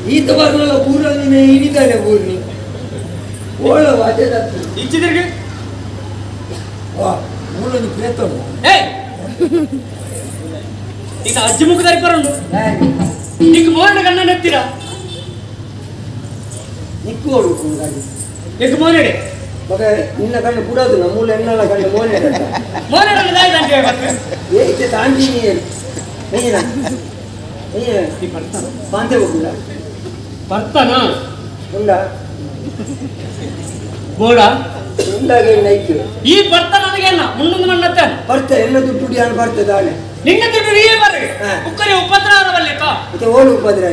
ಈತ ಬರ್ನಲ್ಲ ಊರಲ್ಲಿ ಹಿಡಿತಾನೆ ಊರ್ನಿ ಓಳ ವಾದ್ಯದ ಇಚ್ಚಿದ್ರಿಗೆ ಊರಲ್ಲಿ ಪ್ರೇತ ಈಗ ಅಜ್ಜಿ ಮುಖದಾರಿ ಬರೋದು ಈಗ ಮೋಹನ ಗಣ್ಣ ನೆತ್ತೀರಾ ನಿಕ್ಕು ಓಡು ಈಗ ಮೋಹನಡೆ ಮಗ ನಿನ್ನ ಕಣ್ಣು ಕೂಡೋದು ನಮ್ಮೂಲ ಎನ್ನಲ್ಲ ಕಣ್ಣು ಮೋಹನೆ ಏಕೆ ತಾಂಡಿನಿ ಪಾಂತೆ ಹೋಗುದ ಬರ್ತಾನ ಉಂಡ ಬೋಡ ಉಂಡಾಗ ನೈಕ್ ಈ ಬರ್ತಾ ನನಗೇನ ಮುಂದೊಂದು ಮಣ್ಣತ್ತ ಬರ್ತೆ ಎಲ್ಲ ದುಡ್ಡು ಡಿಯಾನ್ ಬರ್ತದೆ ಆಳೆ ನಿನ್ನ ದುಡ್ಡು ನೀ ಬರ್ರಿ ಉಕ್ಕರಿ ಉಪದ್ರವಲ್ಲಕ ಮತ್ತೆ ಓಳು ಉಪದ್ರ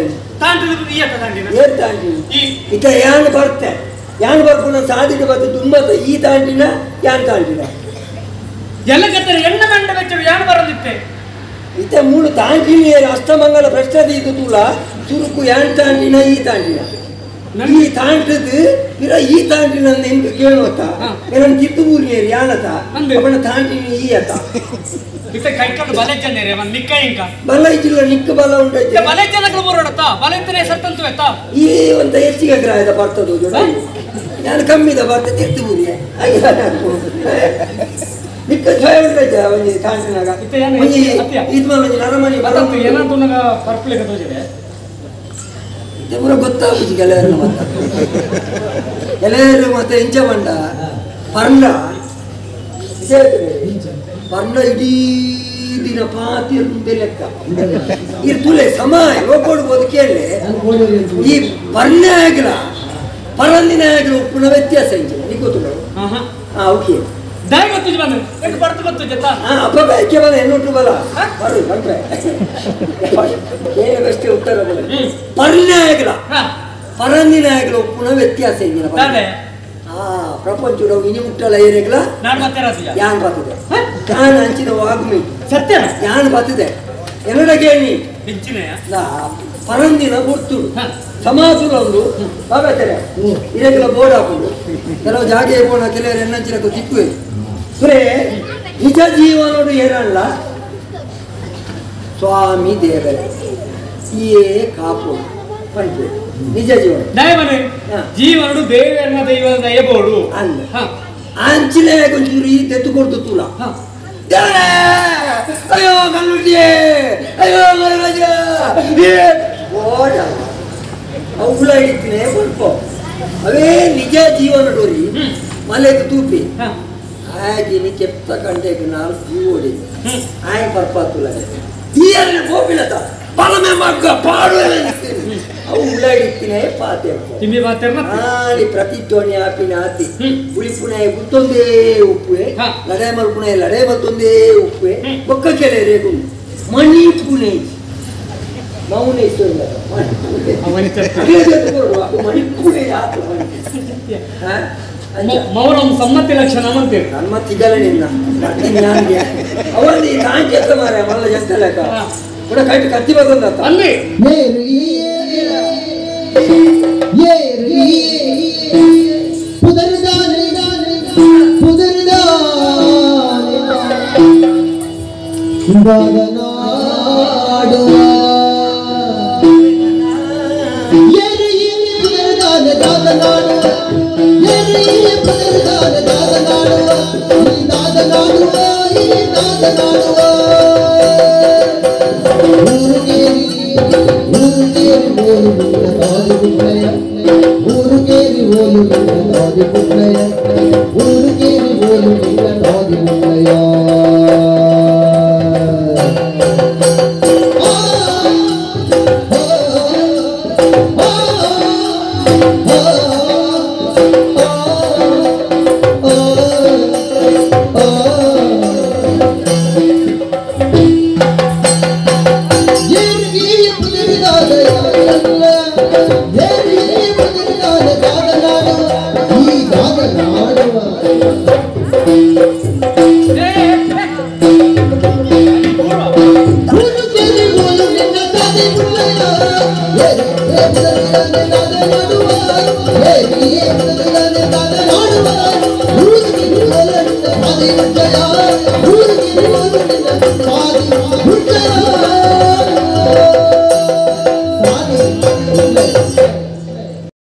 ತಾಂಟಿದ ಈಯತ ತಾಂಟಿನ ಏರ್ ತಾಂಡಿನಿ ಇತ ಯಾನ್ ಬರ್ತೆ ಯಾನ್ ಬರ್ಕೊಂಡು ಸಾಧಿಕ ಬರ್ತದೆ ತುಂಬಾ ಈ ತಾಂಡಿನ ಯಾನ್ ತಾಂಡಿನ ಎಲ್ಲ ಕತ್ತರಿ ಎಣ್ಣ ಮಂಡ ಬೆಚ್ಚರು ಯಾನ್ ಬರೋದಿತ್ತೆ ಇತ ಮೂರು ತಾಂಡಿನಿ ಅಷ್ಟಮಂಗಲ ಪ್ರಶ್ನೆ ಇದು ತೂಲ ಚುರುಕು ಯಾನ್ ತಾಂಡಿನ ಈ ತಾಂಡಿನ ಈ ತಾಂಡದು ಇರ ಈ ತಾಂಡಿನ ಎಂಟು ಕೇಳುವತ್ತ ಏನನ್ನ ಕಿತ್ತೂರಿಯರು ಯಾನತ ಅವನ ತಾಂಡಿನಿ ಈ ಅತ್ತ ಇತ ಕೈಕೊಂಡು ಬಲೆ ಜನ್ನೇರಿ ಅವನ್ ನಿಕ್ಕ ಇಂಕ ಬಲ ಇದ್ದಿಲ್ಲ ನಿಕ್ಕ ಬಲ ಉಂಟೈತೆ ಬಲೆ ಜನಗಳು ಬರೋಡತ್ತ ಬಲೆ ಇತ್ತನೆ ಸತ್ತಂತು ಎತ್ತ ಈ ಒಂದು ಹೆಚ್ಚಿಗೆ ಗ್ರಾಹದ ಬರ್ತದ ನಾನು ಕಮ್ಮಿದ ಬರ್ತ ಕಿತ್ತೂರಿಯ ನಿಕ್ಕ ಜಯ ಉಂಟೈತೆ ಅವನಿಗೆ ತಾಂಡಿನಾಗ ಇದು ಒಂದು ನರಮಣಿ ಬರಂತು ಏನಂತ ನನಗ ಪರ್ಪ್ಲಿಕ ತೋಜಿದೆ ಪೂರ ಗೊತ್ತಾಗುದು ಗೆಳೆಯರು ಮತ್ತೆ ಗೆಳೆಯರು ಮತ್ತೆ ಇಂಚ ಬಂಡ ಪರ್ಣ ಪರ್ಣ ಇಡೀ ದಿನ ಪಾತಿರ್ದು ಲೆಕ್ಕ ಇರ್ತುಲೆ ಸಮಯ ಹೋಗ್ಕೊಡ್ಬೋದು ಕೇಳಿ ಈ ಪರ್ಣ ಆಗಿಲ್ಲ ಪರಂದಿನ ಆಗಿಲ್ಲ ಉಪ್ಪುನ ವ್ಯತ್ಯಾಸ ಇಂಚ ನೀ ಗೊತ್ತು ಓಕೆ ದಾಯಿ ಗೊತ್ತು ಬಂದು ಎಷ್ಟು ಬರ್ತು ಗೊತ್ತು ಜೊತೆ ಅಪ್ಪ ಬೇಕೆ ಬಲ ಎನ್ನುಟ್ಟು ಬಲ ಬರ್ರಿ ಬಂದ್ರೆ ಏನಷ್ಟೇ ಉತ್ತರ ಬಲ ಪರ್ಣೆ ಆಗಿಲ್ಲ ಪರಂದಿನ ಆಗಿಲ್ಲ ಉಪ್ಪುನ ವ್ಯತ್ಯಾಸ ಇಂಜಿನ ಪ್ರಪಂಚ ಇನಿ ಮುಟ್ಟಲ್ಲ ಏನಾಗಿಲ್ಲ ಯಾನ್ ಬರ್ತದೆ ಯಾನ್ ಹಂಚಿನ ವಾಗ್ಮಿ ಸತ್ಯ ಯಾನ್ ಬರ್ತದೆ ಎಲ್ಲರ ಕೇಳಿ ಪರಂದಿನ ಗೊತ್ತುಡು ಸಮಾಸುರ ಒಂದು ಬಾಬಾತಾರೆ ಇದಕ್ಕೆಲ್ಲ ಬೋರ್ಡ್ ಹಾಕೊಂಡು ಕೆಲವು ಜಾಗ ಬೋಣ ಕೆಲವರು ಎನ್ನಂಚಿನ ತಿಕ್ಕುವೆ ಸುರೇ ನಿಜ ಜೀವನೋಡು ಏನಲ್ಲ ಸ್ವಾಮಿ ದೇವರೇ ಏ ಕಾಪು ಪಂಚೆ ನಿಜ ಜೀವನ ದಯವನೇ ಜೀವನಡು ದೇವರನ್ನ ದೈವದ ದಯಬೋಡು ಅಲ್ಲ ಅಂಚಿಲೆ ಒಂಚೂರು ಈ ತೆತ್ತು ಕೊಡ್ತು ತೂಲ ಅಯ್ಯೋ ಕಲ್ಲುಟ್ಟಿಯೇ ಅಯ್ಯೋ ಮಹಾರಾಜ ಓಡ ಅವುಗಳ ಇಡ್ತೀನಿ ಸ್ವಲ್ಪ ಅವೇ ನಿಜ ಜೀವನ ಡೋರಿ ಮಲೆಗೆ ತೂಪಿ ಹಾಗೆ ನೀ ಕೆಪ್ತ ಕಂಡೆಗೆ ನಾಲ್ಕು ಜೀವ ಹೊಡಿದೆ ಆಯ್ ಬರ್ಪಾತುಲ ಈ ಅಲ್ಲಿ ಗೋಪಿಲತ ಬಲಮೆ ಮಗ್ಗ ಪಾಡು ಅವು ಉಳ್ಳಾಡಿರ್ತೀನಿ ಪಾತೆ ತಿಮ್ಮಿ ಪಾತೆರ್ನ ಆಲಿ ಪ್ರತಿಧ್ವನಿ ಆಪಿನ ಆತಿ ಉಳಿ ಪುಣೆ ಗುತ್ತೊಂದೇ ಉಪ್ಪುವೆ ಲಡೆ ಮಲ್ಪುಣೆ ಲಡೆ ಮತ್ತೊಂದೇ ಉಪ್ಪುವೆ ಬೊಕ್ಕ ಕೆಲೆ ರೇಗು ಮಣಿ ಪುಣೆ ಮೌನೇಶ್ವರ ಮಣಿಪುಣೆ ಮೌನಂ ಸಮ್ಮತಿ ಲಕ್ಷಣ ಅಂತೀರಿ ಸಮ್ಮತಿಗಲ ನಿನ್ನ ನನಗೆ ಅವಲ್ಲಿ ತಾಂಚೆತ್ತ ಮಾರ ಮಲ್ಲ ಜಂತ ಲೆಕ್ಕ ಕೂಡ ಕಟ್ಟಿ ಕತ್ತಿ ಬಂದ ಅಲ್ಲಿ Hey, ಹುಟ್ಟರ